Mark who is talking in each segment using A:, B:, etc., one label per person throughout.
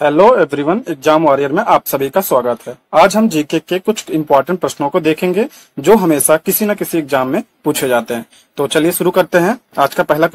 A: Hello everyone, exam warrior में आप सभी का स्वागत है। आज हम जीके के कुछ इंपॉर्टेंट प्रश्नों को देखेंगे जो हमेशा किसी न किसी एग्जाम में पूछे जाते हैं। तो चलिए शुरू करते हैं। आज का पहला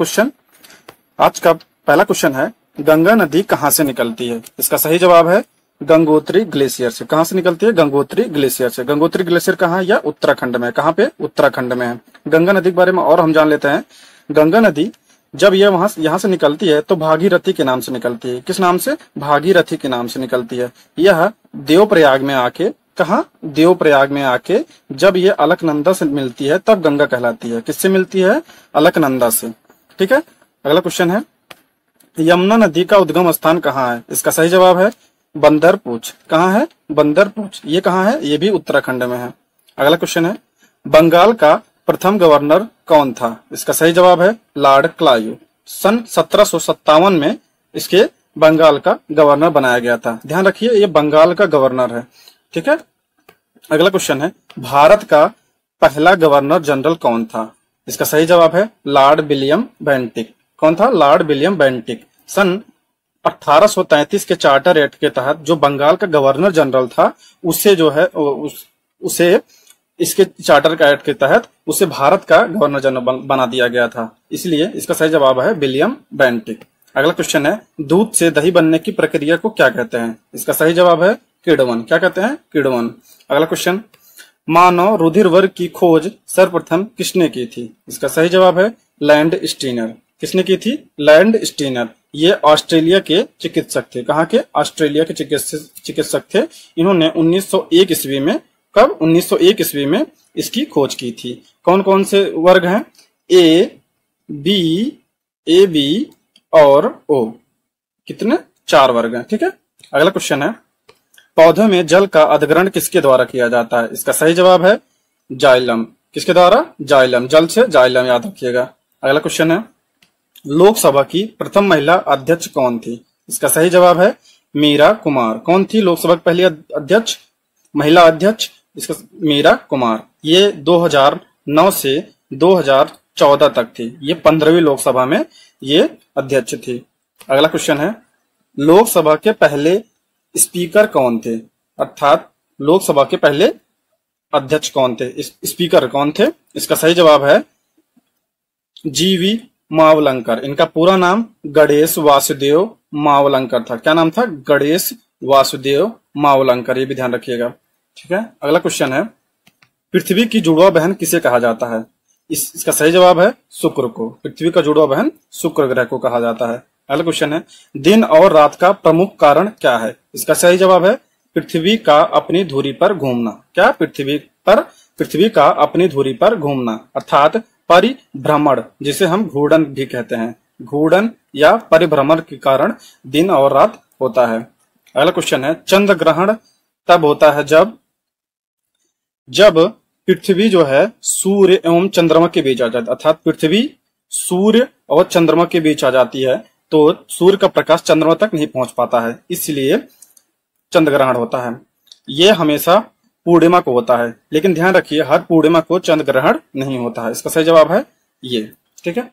A: क्वेश्चन है, गंगा नदी कहाँ से निकलती है? इसका सही जवाब है गंगोत्री ग्लेशियर से। कहाँ से निकलती है? गंगोत्री ग्लेशियर से। गंगोत्री ग्लेशियर कहाँ है? या उत्तराखंड में। कहाँ पे? उत्तराखंड में है। गंगा नदी के बारे में और हम जान लेते हैं। गंगा नदी जब यह यहाँ से निकलती है तो भागीरथी के नाम से निकलती है। किस नाम से? भागीरथी के नाम से निकलती है। यह देवप्रयाग में आके, कहा? देवप्रयाग में आके जब ये अलकनंदा से मिलती है तब गंगा कहलाती है। किससे मिलती है? अलकनंदा से। ठीक है। अगला क्वेश्चन है, यमुना नदी का उद्गम स्थान कहाँ है? इसका सही जवाब है बंदरपूछ। कहाँ है? बंदरपूछ। ये कहाँ है? ये भी उत्तराखंड में है। अगला क्वेश्चन है, बंगाल का प्रथम गवर्नर कौन था? इसका सही जवाब है लॉर्ड क्लाइव। सन 1757 में इसके बंगाल का गवर्नर बनाया गया था। ध्यान रखिए, ये बंगाल का गवर्नर है। ठीक है। अगला क्वेश्चन है, भारत का पहला गवर्नर जनरल कौन था? इसका सही जवाब है लॉर्ड विलियम बेंटिक। कौन था? Lord William Bentinck. सन 1833 के चार्टर एक्ट के तहत जो बंगाल का गवर्नर जनरल था, उसे जो है उसे इसके चार्टर का एक्ट के तहत उसे भारत का गवर्नर जनरल बना दिया गया था। इसलिए इसका सही जवाब है विलियम बेंटिक। अगला क्वेश्चन है, दूध से दही बनने की प्रक्रिया को क्या कहते हैं? इसका सही जवाब है किण्वन। क्या कहते हैं? किण्वन। अगला क्वेश्चन, मानव रुधिर वर्ग की खोज सर्वप्रथम किसने की थी? इसका सही जवाब है लैंड स्टीनर। किसने की थी? Land Steiner. ये ऑस्ट्रेलिया के चिकित्सक थे। कहाँ के? ऑस्ट्रेलिया के चिकित्सक थे। इन्होंने 1901 ईस्वी में, कब? 1901 ईस्वी में इसकी खोज की थी। कौन कौन से वर्ग हैं? ए बी और ओ। कितने? 4 वर्ग हैं। ठीक है। अगला क्वेश्चन है, पौधों में जल का अधिग्रहण किसके द्वारा किया जाता है? इसका सही जवाब है जाइलम। किसके द्वारा? जाइलम। जल से जाइलम, याद रखिएगा। अगला क्वेश्चन है, लोकसभा की प्रथम महिला अध्यक्ष कौन थी? इसका सही जवाब है मीरा कुमार। कौन थी लोकसभा की पहली अध्यक्ष, महिला अध्यक्ष? इसका मीरा कुमार। ये 2009 से 2014 तक थी। ये 15वीं लोकसभा में ये अध्यक्ष थी। अगला क्वेश्चन है, लोकसभा के पहले स्पीकर कौन थे? अर्थात लोकसभा के पहले अध्यक्ष कौन थे? स्पीकर कौन थे? इसका सही जवाब है जीवी मावलंकर। इनका पूरा नाम गणेश वासुदेव मावलंकर था। क्या नाम था? गणेश वासुदेव मावलंकर। ये भी ध्यान रखिएगा। ठीक है। अगला क्वेश्चन है, पृथ्वी की जुड़वा बहन किसे कहा जाता है? इसका सही जवाब है शुक्र को। पृथ्वी का जुड़वा बहन शुक्र ग्रह को कहा जाता है। अगला क्वेश्चन है, दिन और रात का प्रमुख कारण क्या है? इसका सही जवाब है पृथ्वी का अपनी धुरी पर घूमना। क्या? पृथ्वी का अपनी धुरी पर घूमना, अर्थात परिभ्रमण, जिसे हम घूर्णन भी कहते हैं। घूर्णन या परिभ्रमण के कारण दिन और रात होता है। अगला क्वेश्चन है, चंद्र ग्रहण तब होता है जब पृथ्वी जो है सूर्य एवं चंद्रमा के बीच आ जाती है। अर्थात पृथ्वी सूर्य और चंद्रमा के बीच आ जाती है तो सूर्य का प्रकाश चंद्रमा तक नहीं पहुंच पाता है, इसलिए चंद्र ग्रहण होता है। यह हमेशा पूर्णिमा को होता है, लेकिन ध्यान रखिए हर पूर्णिमा को चंद्र ग्रहण नहीं होता है। इसका सही जवाब है ये। ठीक है।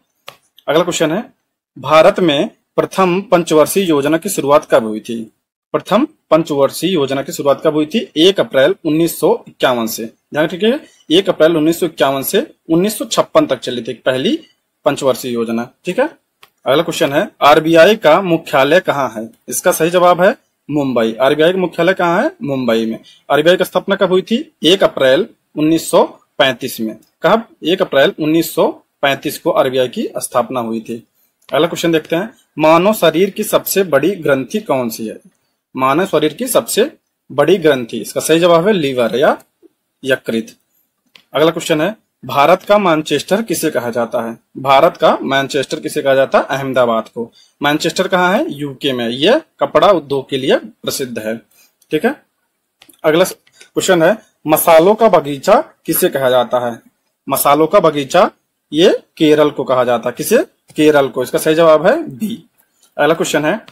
A: अगला क्वेश्चन है, भारत में प्रथम पंचवर्षीय योजना की शुरुआत कब हुई थी? प्रथम पंचवर्षीय योजना की शुरुआत कब हुई थी? 1 अप्रैल 1951 से। ध्यान रखिए 1 अप्रैल 1951 से 1956 तक चली थी पहली पंचवर्षीय योजना। ठीक है। अगला क्वेश्चन है, आरबीआई का मुख्यालय कहाँ है? इसका सही जवाब है मुंबई। आरबीआई का मुख्यालय कहाँ है? मुंबई में। आरबीआई की स्थापना कब हुई थी? 1 अप्रैल 1935 में। कब? 1 अप्रैल 1935 को आरबीआई की स्थापना हुई थी। अगला क्वेश्चन देखते हैं, मानव शरीर की सबसे बड़ी ग्रंथि कौन सी है? मानव शरीर की सबसे बड़ी ग्रंथि, इसका सही जवाब है लीवर या यकृत। अगला क्वेश्चन है, भारत का मैनचेस्टर किसे कहा जाता है? भारत का मैनचेस्टर किसे कहा जाता है? अहमदाबाद को। मैनचेस्टर कहाँ है? यूके में। यह कपड़ा उद्योग के लिए प्रसिद्ध है। ठीक है। अगला क्वेश्चन है, मसालों का बगीचा किसे कहा जाता है? मसालों का बगीचा ये केरल को कहा जाता है। किसे? केरल को। इसका सही जवाब है बी। अगला क्वेश्चन है,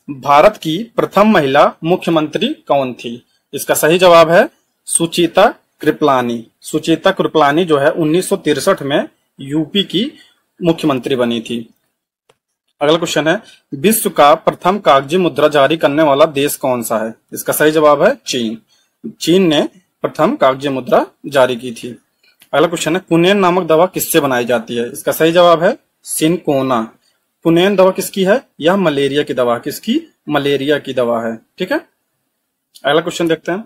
A: भारत की प्रथम महिला मुख्यमंत्री कौन थी? इसका सही जवाब है सुचेता कृपलानी। सुचेता कृपलानी जो है 1963 में यूपी की मुख्यमंत्री बनी थी। अगला क्वेश्चन है, विश्व का प्रथम कागजी मुद्रा जारी करने वाला देश कौन सा है? इसका सही जवाब है चीन। चीन ने प्रथम कागजी मुद्रा जारी की थी। अगला क्वेश्चन है, कुनेन नामक दवा किससे बनाई जाती है? इसका सही जवाब है सिनकोना। कुनेन दवा किसकी है? यह मलेरिया की दवा, किसकी? मलेरिया की दवा है। ठीक है, अगला क्वेश्चन देखते हैं,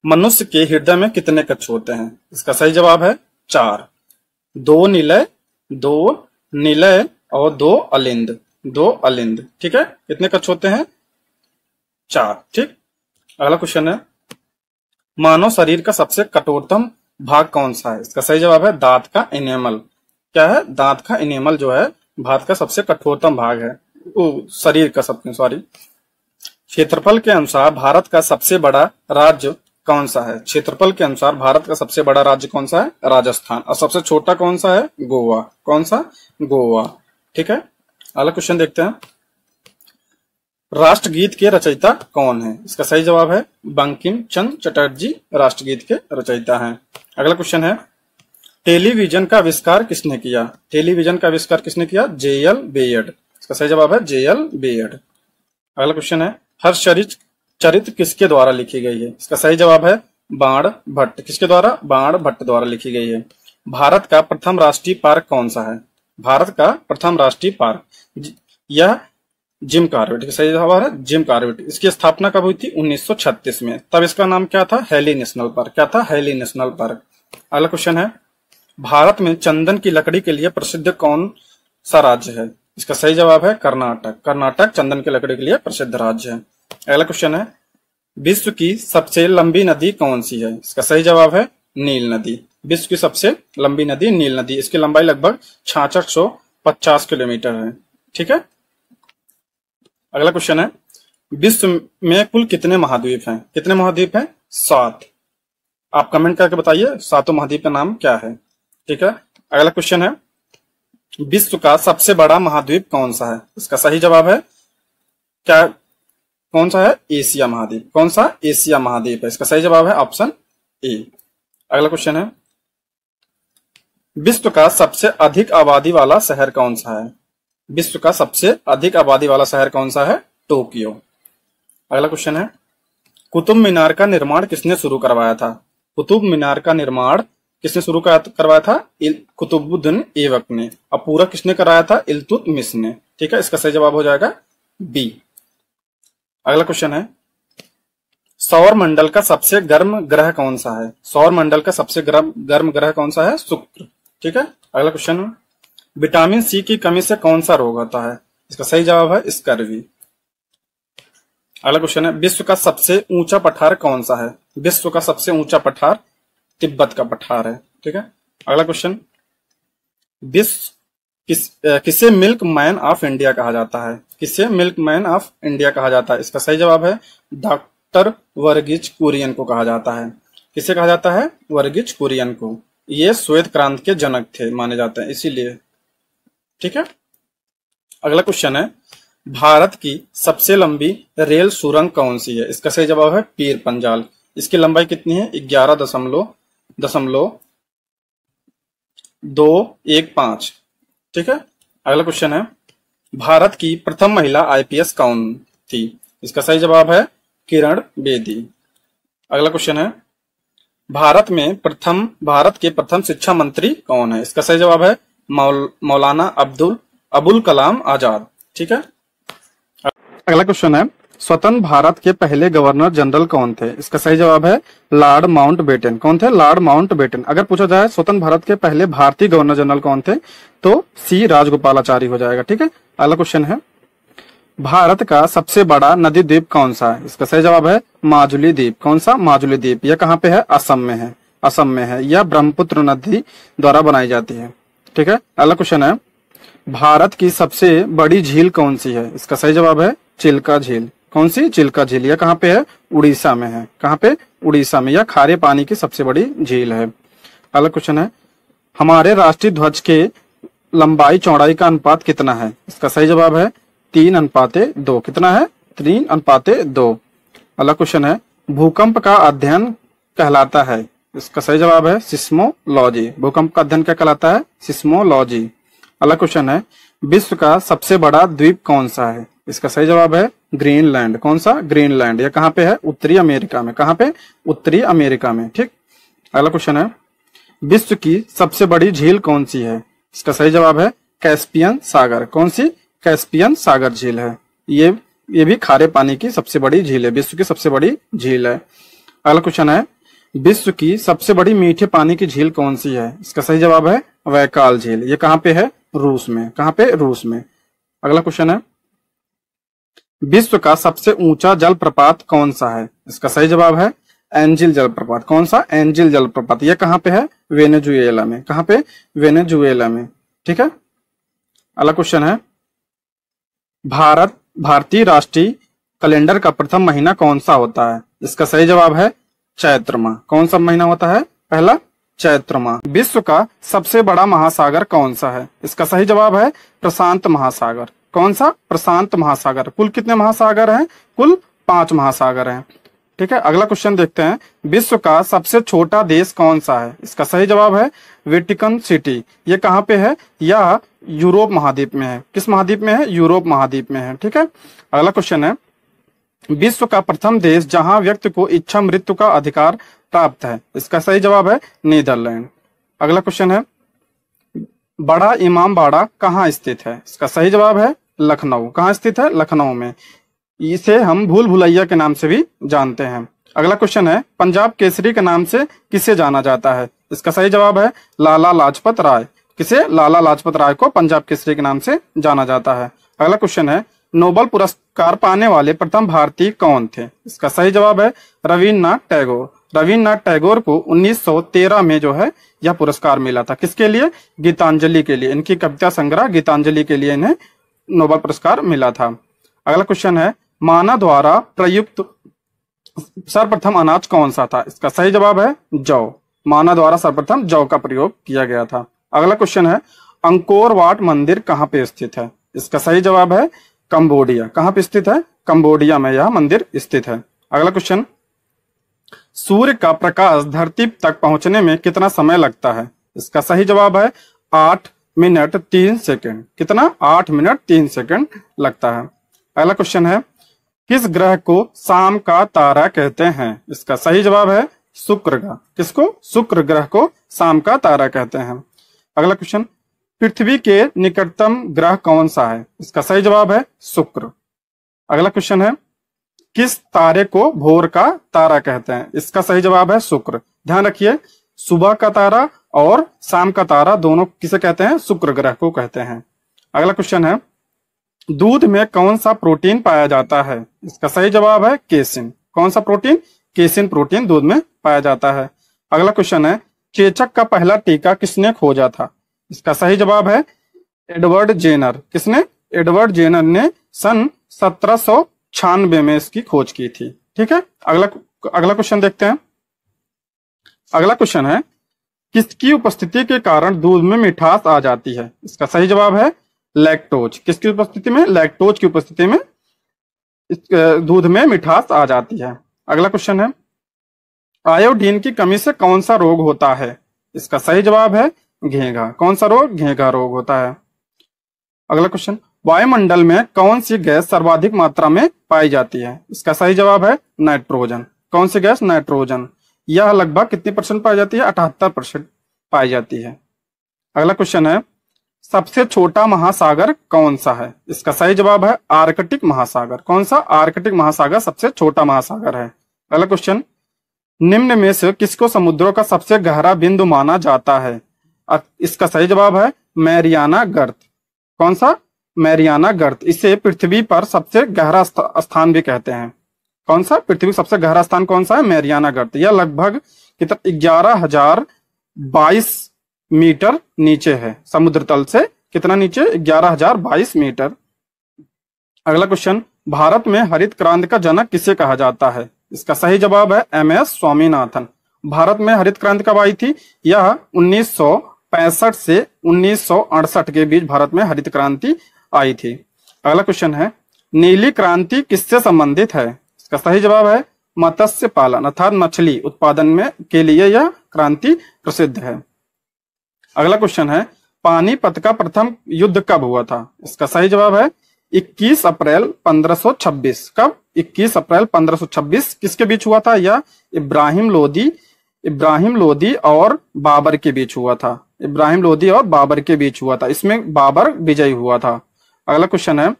A: मनुष्य के हृदय में कितने कक्ष होते हैं? इसका सही जवाब है 4। 2 निलय और 2 अलिंद। 2 अलिंद। ठीक है, कितने कक्ष होते हैं? 4। ठीक, अगला क्वेश्चन है, मानव शरीर का सबसे कठोरतम भाग कौन सा है? इसका सही जवाब है दांत का इनेमल। क्या है? दांत का इनेमल जो है भारत का सबसे कठोरतम भाग है, शरीर का सबसे, सॉरी। क्षेत्रफल के अनुसार भारत का सबसे बड़ा राज्य कौन सा है? क्षेत्रफल के अनुसार भारत का सबसे बड़ा राज्य कौन सा है? राजस्थान। और सबसे छोटा कौन सा है? गोवा। कौन सा? गोवा। ठीक है, अगला क्वेश्चन देखते हैं, राष्ट्रगीत के रचयिता कौन है? इसका सही जवाब है बंकिम चंद्र चटर्जी राष्ट्रगीत के रचयिता हैं। अगला क्वेश्चन है, टेलीविजन का आविष्कार किसने किया? टेलीविजन का आविष्कार किसने किया? जे.एल. बेयड। इसका सही जवाब है जे.एल. बेयड। अगला क्वेश्चन है, हर्षचरित किसके द्वारा लिखी गई है? इसका सही जवाब है बाण भट्ट। किसके द्वारा? बाण भट्ट द्वारा लिखी गई है। भारत का प्रथम राष्ट्रीय पार्क कौन सा है? भारत का प्रथम राष्ट्रीय पार्क यह जिम कॉर्बेट। सही जवाब है जिम कॉर्बेट। इसकी स्थापना कब हुई थी? 1936 में। तब इसका नाम क्या था? Hailey National Park. क्या था? Hailey National Park. अगला क्वेश्चन है, भारत में चंदन की लकड़ी के लिए प्रसिद्ध कौन सा राज्य है? इसका सही जवाब है कर्नाटक। कर्नाटक चंदन की लकड़ी के लिए प्रसिद्ध राज्य है। अगला क्वेश्चन है, विश्व की सबसे लंबी नदी कौन सी है? इसका सही जवाब है नील नदी। विश्व की सबसे लंबी नदी नील नदी। इसकी लंबाई लगभग 6650 किलोमीटर है। ठीक है, अगला क्वेश्चन है, विश्व में कुल कितने महाद्वीप हैं? कितने महाद्वीप हैं? 7। आप कमेंट करके बताइए 7 महाद्वीप का नाम क्या है। ठीक है, अगला क्वेश्चन है, विश्व का सबसे बड़ा महाद्वीप कौन सा है? इसका सही जवाब है क्या? कौन सा है? एशिया महाद्वीप। कौन सा? एशिया महाद्वीप है। इसका सही जवाब है ऑप्शन ए। अगला क्वेश्चन है, विश्व का सबसे अधिक आबादी वाला शहर कौन सा है? विश्व का सबसे अधिक आबादी वाला शहर कौन सा है? टोक्यो। अगला क्वेश्चन है, कुतुब मीनार का निर्माण किसने शुरू करवाया था? कुतुब मीनार का निर्माण किसने शुरू करवाया था? कुतुबुद्दीन ऐबक ने। और पूरा किसने कराया था? इल्तुतमिश ने। ठीक है, इसका सही जवाब हो जाएगा बी। अगला क्वेश्चन है, सौर मंडल का सबसे गर्म ग्रह कौन सा है? सौर मंडल का सबसे गर्म ग्रह कौन सा है? शुक्र। ठीक है, अगला क्वेश्चन है, विटामिन सी की कमी से कौन सा रोग होता है? इसका सही जवाब है स्कर्वी। अगला क्वेश्चन है, विश्व का सबसे ऊंचा पठार कौन सा है? विश्व का सबसे ऊंचा पठार तिब्बत का पठार है। ठीक है, अगला क्वेश्चन, किसे मिल्क मैन ऑफ इंडिया कहा जाता है? किसे मिल्क मैन ऑफ इंडिया कहा जाता है? इसका सही जवाब है डॉक्टर वर्गीज कुरियन को कहा जाता है। किसे कहा जाता है? वर्गीज कुरियन को। ये श्वेत क्रांति के जनक थे माने जाते हैं, इसीलिए। ठीक है, अगला क्वेश्चन है, भारत की सबसे लंबी रेल सुरंग कौन सी है? इसका सही जवाब है पीर पंजाल। इसकी लंबाई कितनी है? 11.215। ठीक है, अगला क्वेश्चन है, भारत की प्रथम महिला आईपीएस कौन थी? इसका सही जवाब है किरण बेदी। अगला क्वेश्चन है, भारत के प्रथम शिक्षा मंत्री कौन है? इसका सही जवाब है मौलाना अबुल कलाम आजाद। ठीक है, अगला क्वेश्चन है, स्वतंत्र भारत के पहले गवर्नर जनरल कौन थे? इसका सही जवाब है लॉर्ड माउंटबेटन। कौन थे? Lord Mountbatten. अगर पूछा जाए स्वतंत्र भारत के पहले भारतीय गवर्नर जनरल कौन थे, तो सी राजगोपालाचारी हो जाएगा। ठीक है, अगला क्वेश्चन है, भारत का सबसे बड़ा नदी द्वीप कौन सा है? इसका सही जवाब है माजुली द्वीप। कौन सा? माजुली द्वीप। यह कहाँ पे है? असम में है। असम में है। यह ब्रह्मपुत्र नदी द्वारा बनाई जाती है। ठीक है, अगला क्वेश्चन है, भारत की सबसे बड़ी झील कौन सी है? इसका सही जवाब है चिल्का झील। कौन सी? चिल्का झील। यह कहाँ पे है? उड़ीसा में है। कहाँ पे? उड़ीसा में। यह खारे पानी की सबसे बड़ी झील है। अगला क्वेश्चन है, हमारे राष्ट्रीय ध्वज के लंबाई चौड़ाई का अनुपात कितना है? इसका सही जवाब है 3:2। कितना है? 3:2। अगला क्वेश्चन है, भूकंप का अध्ययन कहलाता है? इसका सही जवाब है सिस्मोलॉजी। भूकंप का अध्ययन क्या कहलाता है? सिस्मोलॉजी। अगला क्वेश्चन है, विश्व का सबसे बड़ा द्वीप कौन सा है? इसका सही जवाब है ग्रीनलैंड। कौन सा? ग्रीनलैंड। यह कहाँ पे है? उत्तरी अमेरिका में। कहाँ पे? उत्तरी अमेरिका में। ठीक। अगला क्वेश्चन है, विश्व की सबसे बड़ी झील कौन सी है? इसका सही जवाब है कैस्पियन सागर। कौन सी? कैस्पियन सागर झील है। ये भी खारे पानी की सबसे बड़ी झील है, विश्व की सबसे बड़ी झील है। अगला क्वेश्चन है, विश्व की सबसे बड़ी मीठे पानी की झील कौन सी है? इसका सही जवाब है वैकाल झील। ये कहाँ पे है? रूस में। कहाँ पे? रूस में। अगला क्वेश्चन है, विश्व का सबसे ऊंचा जलप्रपात कौन सा है? इसका सही जवाब है एंजिल जलप्रपात। कौन सा? एंजिल जलप्रपात। यह कहाँ पे है? वेनेजुएला में। कहाँ पे? वेनेजुएला में। ठीक है। अगला क्वेश्चन है, भारतीय राष्ट्रीय कैलेंडर का प्रथम महीना कौन सा होता है? इसका सही जवाब है चैत्र माह। कौन सा महीना होता है? पहला चैत्र माह। विश्व का सबसे बड़ा महासागर कौन सा है? इसका सही जवाब है प्रशांत महासागर। कौन सा? प्रशांत महासागर। कुल कितने महासागर हैं? कुल 5 महासागर हैं। ठीक है। अगला क्वेश्चन देखते हैं, विश्व का सबसे छोटा देश कौन सा है? इसका सही जवाब है वेटिकन सिटी। ये कहाँ पे है? यह यूरोप महाद्वीप में है। किस महाद्वीप में है? यूरोप महाद्वीप में है। ठीक है। अगला क्वेश्चन है, विश्व का प्रथम देश जहां व्यक्ति को इच्छा मृत्यु का अधिकार प्राप्त है? इसका सही जवाब है नीदरलैंड। अगला क्वेश्चन है, बड़ा इमामबाड़ा कहाँ स्थित है? इसका सही जवाब है लखनऊ। कहाँ स्थित है? लखनऊ में। इसे हम भूल भुलैया के नाम से भी जानते हैं। अगला क्वेश्चन है, पंजाब केसरी के नाम से किसे जाना जाता है? इसका सही जवाब है लाला लाजपत राय। किसे? लाला लाजपत राय को पंजाब केसरी के नाम से जाना जाता है। अगला क्वेश्चन है, नोबेल पुरस्कार पाने वाले प्रथम भारतीय कौन थे? इसका सही जवाब है रविन्द्रनाथ टैगोर। रविन्द्रनाथ टैगोर को 1913 में जो है यह पुरस्कार मिला था। किसके लिए? गीतांजलि के लिए। इनकी कविता संग्रह गीतांजलि के लिए इन्हें नोबेल पुरस्कार मिला था। अगला क्वेश्चन है, मानव द्वारा प्रयुक्त सर्वप्रथम अनाज कौन सा था? इसका सही जवाब है जौ। मानव द्वारा सर्वप्रथम जौ का प्रयोग किया गया था। अगला क्वेश्चन है, अंकोर वाट मंदिर कहाँ पे स्थित है? इसका सही जवाब है कंबोडिया। कहाँ पे स्थित है? कंबोडिया में यह मंदिर स्थित है। अगला क्वेश्चन, सूर्य का प्रकाश धरती तक पहुंचने में कितना समय लगता है? इसका सही जवाब है 8 मिनट 3 सेकंड। कितना? 8 मिनट 3 सेकंड लगता है। अगला क्वेश्चन है, किस ग्रह को शाम का तारा कहते हैं? इसका सही जवाब है शुक्र ग्रह। किसको? शुक्र ग्रह को शाम का तारा कहते हैं। अगला क्वेश्चन, पृथ्वी के निकटतम ग्रह कौन सा है? इसका सही जवाब है शुक्र। अगला क्वेश्चन है, किस तारे को भोर का तारा कहते हैं? इसका सही जवाब है शुक्र। ध्यान रखिए, सुबह का तारा और शाम का तारा दोनों किसे कहते हैं? शुक्र ग्रह को कहते हैं। अगला क्वेश्चन है, दूध में कौन सा प्रोटीन पाया जाता है? इसका सही जवाब है केसिन। कौन सा प्रोटीन? केसिन प्रोटीन दूध में पाया जाता है। अगला क्वेश्चन है, चेचक का पहला टीका किसने खोजा था? इसका सही जवाब है एडवर्ड जेनर। किसने? एडवर्ड जेनर ने सन 1796 में इसकी खोज की थी। ठीक है। अगला क्वेश्चन देखते हैं। अगला क्वेश्चन है, किसकी उपस्थिति के कारण दूध में मिठास आ जाती है? इसका सही जवाब है लैक्टोज। किसकी उपस्थिति में? लैक्टोज की उपस्थिति में दूध में मिठास आ जाती है। अगला क्वेश्चन है, आयोडीन की कमी से कौन सा रोग होता है? इसका सही जवाब है घेंघा। कौन सा रोग? घेंघा रोग होता है। अगला क्वेश्चन, वायुमंडल में कौन सी गैस सर्वाधिक मात्रा में पाई जाती है? इसका सही जवाब है नाइट्रोजन। कौन सी गैस? नाइट्रोजन। यह लगभग कितनी % पाई जाती है? 78% पाई जाती है। अगला क्वेश्चन है, सबसे छोटा महासागर कौन सा है? इसका सही जवाब है आर्कटिक महासागर। कौन सा? आर्कटिक महासागर सबसे छोटा महासागर है। अगला क्वेश्चन, निम्न में से किसको समुद्रों का सबसे गहरा बिंदु माना जाता है? इसका सही जवाब है मैरियाना गर्त। कौन सा? मैरियाना गर्त। इसे पृथ्वी पर सबसे गहरा स्थान भी कहते हैं। कौन सा? पृथ्वी सबसे गहरा स्थान कौन सा है? मैरियाना गर्त। यह लगभग 11,022 मीटर नीचे है समुद्र तल से। कितना नीचे? 11,022 मीटर। अगला क्वेश्चन, भारत में हरित क्रांति का जनक किसे कहा जाता है? इसका सही जवाब है MS स्वामीनाथन। भारत में हरित क्रांति कब आई थी? यह 1965 से 1968 के बीच भारत में हरित क्रांति आई थी। अगला क्वेश्चन है, नीली क्रांति किससे संबंधित है? इसका सही जवाब है मत्स्य पालन अर्थात मछली उत्पादन में के लिए यह क्रांति प्रसिद्ध है। अगला क्वेश्चन है, पानीपत का प्रथम युद्ध कब हुआ था? इसका सही जवाब है 21 अप्रैल 1526। कब? 21 अप्रैल 1526 किसके बीच हुआ था? यह इब्राहिम लोदी और बाबर के बीच हुआ था। इब्राहिम लोदी और बाबर के बीच हुआ था। इसमें बाबर विजयी हुआ था। अगला क्वेश्चन है,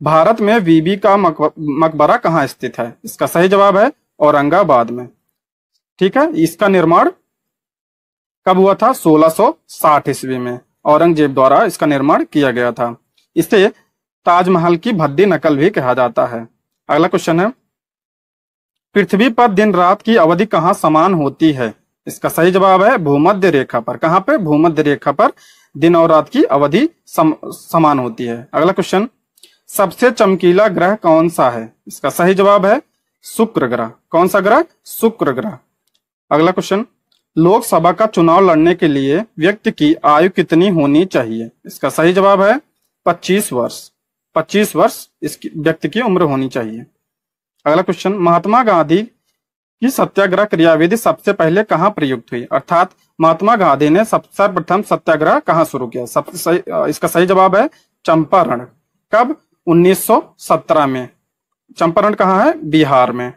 A: भारत में बीबी का मकबरा कहाँ स्थित है? इसका सही जवाब है औरंगाबाद में। ठीक है, इसका निर्माण कब हुआ था? 1660 ईस्वी में औरंगजेब द्वारा इसका निर्माण किया गया था। इसे ताजमहल की भद्दी नकल भी कहा जाता है। अगला क्वेश्चन है, पृथ्वी पर दिन रात की अवधि कहाँ समान होती है? इसका सही जवाब है भूमध्य रेखा पर। कहाँ पे? भूमध्य रेखा पर दिन और रात की अवधि समान होती है। अगला क्वेश्चन, सबसे चमकीला ग्रह कौन सा है? इसका सही जवाब है शुक्र ग्रह। कौन सा ग्रह? शुक्र ग्रह। अगला क्वेश्चन, लोकसभा का चुनाव लड़ने के लिए व्यक्ति की आयु कितनी होनी चाहिए? इसका सही जवाब है 25 वर्ष। 25 वर्ष इस व्यक्ति की उम्र होनी चाहिए। अगला क्वेश्चन, महात्मा गांधी की सत्याग्रह क्रियाविधि सबसे पहले कहाँ प्रयुक्त हुई? अर्थात महात्मा गांधी ने सर्वप्रथम सत्याग्रह कहाँ शुरू किया? सबसे सही, इसका सही जवाब है चंपारण। कब? 1917 में। चंपारण कहाँ है? बिहार में।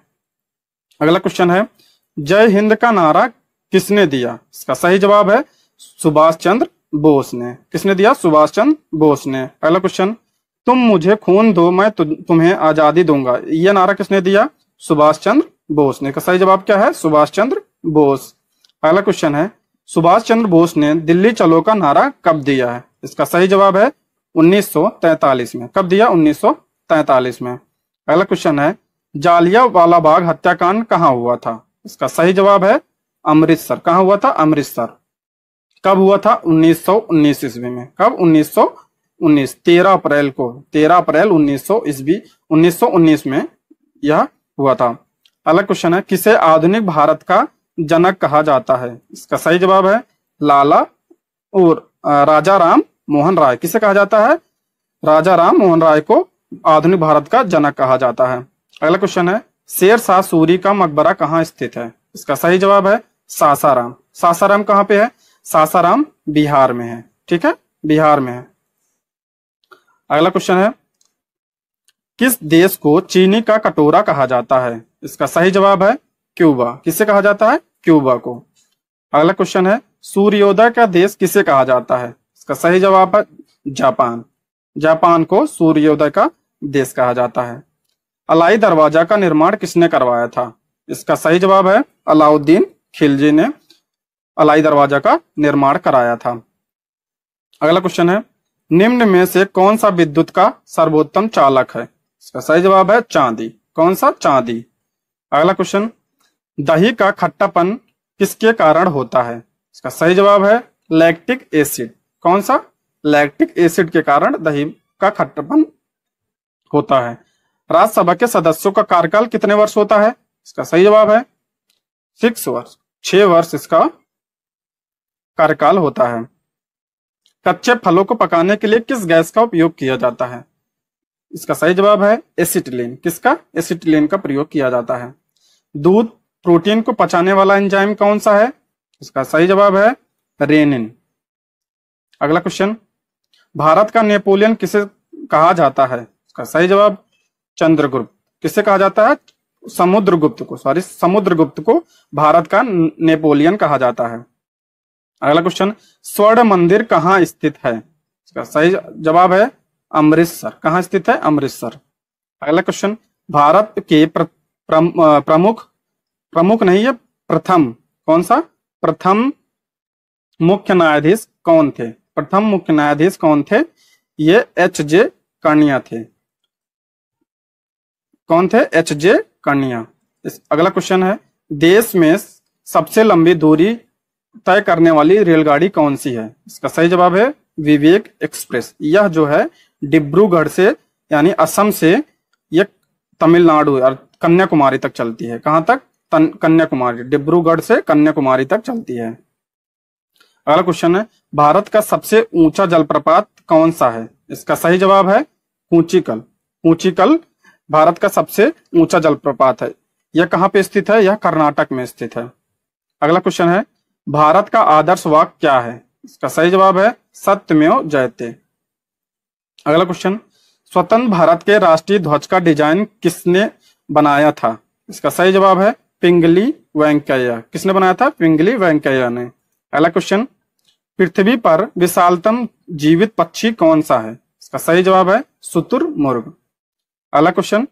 A: अगला क्वेश्चन है, जय हिंद का नारा किसने दिया? इसका सही जवाब है सुभाष चंद्र बोस ने। किसने दिया? सुभाष चंद्र बोस ने। अगला क्वेश्चन, तुम मुझे खून दो मैं तुम्हें आजादी दूंगा, यह नारा किसने दिया? सुभाष चंद्र बोस ने। का सही जवाब क्या है? सुभाष चंद्र बोस। अगला क्वेश्चन है, सुभाष चंद्र बोस ने दिल्ली चलो का नारा कब दिया है? इसका सही जवाब है 1943 में। कब दिया? 1943 में। अगला क्वेश्चन है, जालियांवाला बाग हत्याकांड कहाँ हुआ था? इसका सही जवाब है अमृतसर। कहाँ हुआ था? अमृतसर। कब हुआ था? 1919 ईस्वी में। कब? 1919। 13 अप्रैल को, 13 अप्रैल 1919 में यह हुआ था। अगला क्वेश्चन है, किसे आधुनिक भारत का जनक कहा जाता है? इसका सही जवाब है लाला और राजा राम मोहन राय। किसे कहा जाता है? राजा राम मोहन राय को आधुनिक भारत का जनक कहा जाता है। अगला क्वेश्चन है, शेर शाह सूरी का मकबरा कहाँ स्थित है? इसका सही जवाब है सासाराम। सासाराम कहाँ पे है? सासाराम बिहार में है। ठीक है, बिहार में है। अगला क्वेश्चन है, किस देश को चीनी का कटोरा कहा जाता है? इसका सही जवाब है क्यूबा। किसे कहा जाता है? क्यूबा को। अगला क्वेश्चन है, सूर्योदय का देश किसे कहा जाता है? इसका सही जवाब है जापान। जापान को सूर्योदय का देश कहा जाता है। अलाई दरवाजा का निर्माण किसने करवाया था? इसका सही जवाब है अलाउद्दीन खिलजी ने अलाई दरवाजा का निर्माण कराया था। अगला क्वेश्चन है, निम्न में से कौन सा विद्युत का सर्वोत्तम चालक है? इसका सही जवाब है चांदी। कौन सा? चांदी। अगला क्वेश्चन, दही का खट्टापन किसके कारण होता है? इसका सही जवाब है लैक्टिक एसिड। कौन सा? लैक्टिक एसिड के कारण दही का खट्टापन होता है। राज्यसभा के सदस्यों का कार्यकाल कितने वर्ष होता है? इसका सही जवाब है 6 वर्ष। 6 वर्ष इसका कार्यकाल होता है। कच्चे फलों को पकाने के लिए किस गैस का उपयोग किया जाता है? इसका सही जवाब है एसिटिलीन। किसका? एसिटिलीन का प्रयोग किया जाता है। दूध प्रोटीन को पचाने वाला एंजाइम कौन सा है? इसका सही जवाब है रेनिन। अगला क्वेश्चन, भारत का नेपोलियन किसे कहा जाता है? इसका सही जवाब चंद्रगुप्त। किसे कहा जाता है? समुद्रगुप्त को भारत का नेपोलियन कहा जाता है। अगला क्वेश्चन, स्वर्ण मंदिर कहाँ स्थित है? इसका सही जवाब है अमृतसर। कहाँ स्थित है? अमृतसर। अगला क्वेश्चन, भारत के प्रमुख नहीं है प्रथम, कौन सा? प्रथम मुख्य न्यायाधीश कौन थे? प्रथम मुख्य न्यायाधीश कौन थे? ये एच.जे. कर्णिया थे। कौन थे? एच.जे. कर्णिया। अगला क्वेश्चन है, देश में सबसे लंबी दूरी तय करने वाली रेलगाड़ी कौन सी है? इसका सही जवाब है विवेक एक्सप्रेस। यह जो है डिब्रूगढ़ से यानी असम से यह तमिलनाडु और कन्याकुमारी तक चलती है। कहां तक? कन्याकुमारी। डिब्रूगढ़ से कन्याकुमारी तक चलती है। अगला क्वेश्चन है, भारत का सबसे ऊंचा जलप्रपात कौन सा है? इसका सही जवाब है कूचिकल। कूचिकल भारत का सबसे ऊंचा जलप्रपात है। यह कहां पे स्थित है? यह कर्नाटक में स्थित है। अगला क्वेश्चन है, भारत का आदर्श वाक्य क्या है? इसका सही जवाब है सत्यमेव जयते। अगला क्वेश्चन, स्वतंत्र भारत के राष्ट्रीय ध्वज का डिजाइन किसने बनाया था? इसका सही जवाब है पिंगली वेंकैया। किसने बनाया था? पिंगली वेंकैया ने। अगला क्वेश्चन, पृथ्वी पर विशालतम जीवित पक्षी कौन सा है? इसका सही जवाब है शुतुरमुर्ग। अगला क्वेश्चन,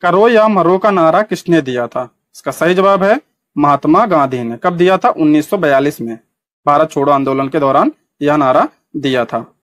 A: करो या मरो का नारा किसने दिया था? इसका सही जवाब है महात्मा गांधी ने। कब दिया था? 1942 में, भारत छोड़ो आंदोलन के दौरान यह नारा दिया था।